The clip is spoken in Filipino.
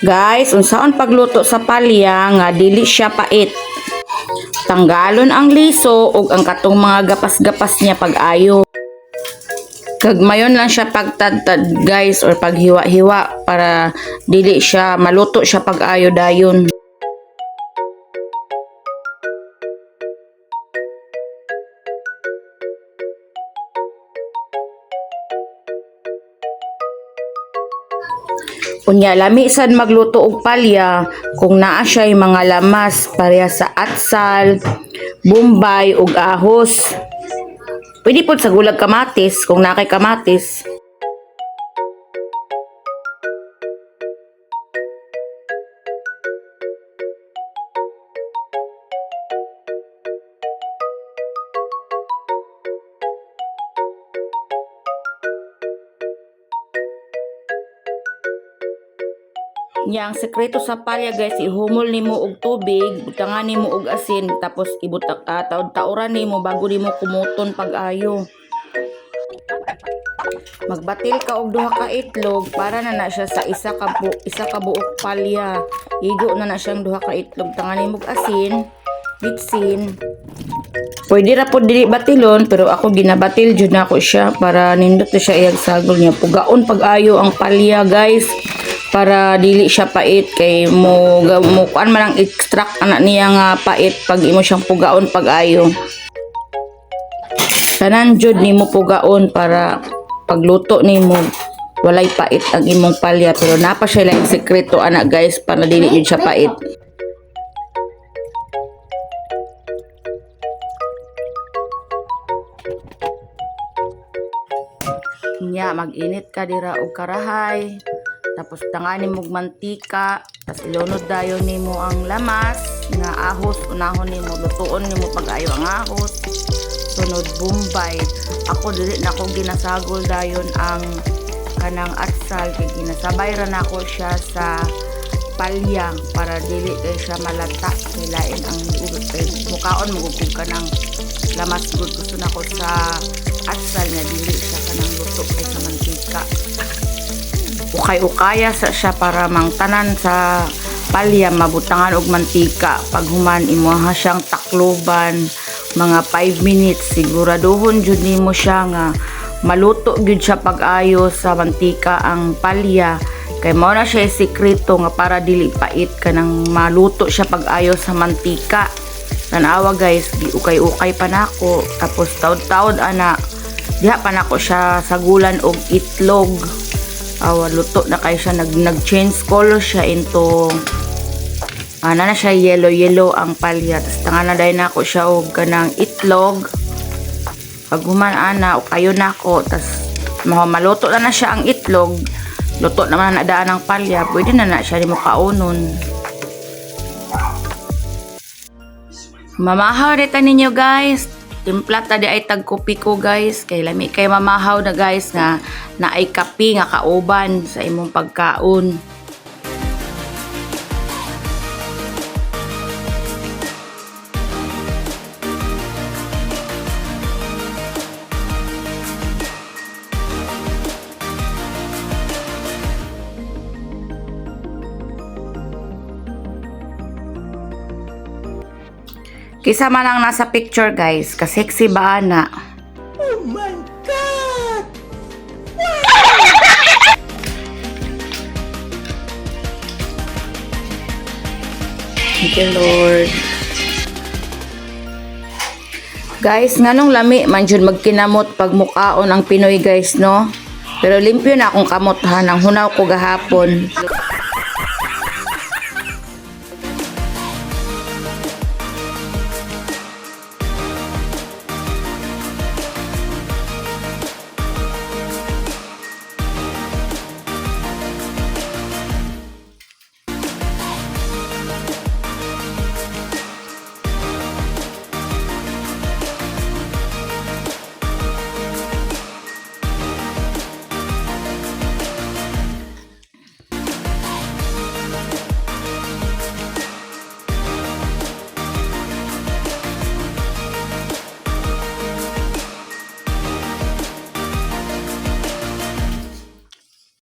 Guys, unsaon pagluto sa palya nga dili siya pait. Tanggalon ang liso ug ang katong mga gapas-gapas niya pag-ayo. Kagmayon lang siya pagtadtad guys or paghiwa-hiwa para dili siya maluto siya pag-ayo dayon. Unya lami sad magluto og palya kung naa siya'y mga lamas pareha sa atsal, bombay ug ahos. Pwede po sa gulag kamatis kung nakay kamatis. Nya ang sekreto sa palya guys, ihumol nimo og tubig, butangan nimo og asin, tapos ibutak taud-tauran nimo bago nimo kumuton pag-ayo. Magbatil ka og duha ka itlog para na siya sa isa ka buok palya. Igo na siyang duha ka itlog, tangan nimo og asin, bitsin. Pwede ra pod dili batilon pero ako ginabatil jud nako siya para nindot na siya iyang sagol niya. Pugaon pag-ayo ang palya guys, para dili siya pait kay mo kuan man ang extract ana niya nga pait pag imo siyang pugaon pag-ayo. Tanan jud nimo pugaon para pagluto nimo walay pait ang imong palya, pero napa siya lang sekreto ana guys para dili jud siya pait. Nya mag-init ka dira og karahay. Tapos tanganin mong mantika, tapos ilunod dayon nimo ang lamas nga ahos, unahon nimo lutuon nimo pag-ayo ang ahos. Sunod bombay. Ako dili na ko ginasagol dayon ang kanang atsal kay ginasabay ra nako siya sa palya para dili kay siya malata kay lain ang ugot kay mukaon magugug kanang lamas gud gusto nako sa atsal nga dili siya kanang luto kay sa mantika. Ukay-ukaya sa siya para mangtanan sa palya mabutangan og mantika. Pag human imuha siyang takloban mga 5 minutes, siguraduhon jud nimo siya nga maluto gyud siya pag-ayo sa mantika ang palya. Kay mao na siya sekreto nga para dili pait kanang maluto siya pag-ayo sa mantika. Tanawa guys, di ukay-ukay pa nako, tapos taud-taud ana diha pa nako siya sagulan og itlog. Luto na kay siya nag-change color siya into na siya yellow ang palya. Tapos tanga na dahil na ako siya og kanang itlog. Pag human ana o kayo na ako, tapos maluto na siya ang itlog, luto naman na daan ang palya, pwede na siya di mo kaunon. Mamahaw rita ninyo guys. Timpla tadi ay tagkopi ko guys, kay lami kay mamahaw na guys nga naay kape nga kauban sa imong pagkaon. Kisa man ang nasa picture guys, ka-sexy ba ana? Oh my God! Thank you Lord. Guys, nganong lami man jud magkinamot pag mukaon ang Pinoy guys no? Pero limpyo na akong kamot ha, nang hunaw ko gahapon.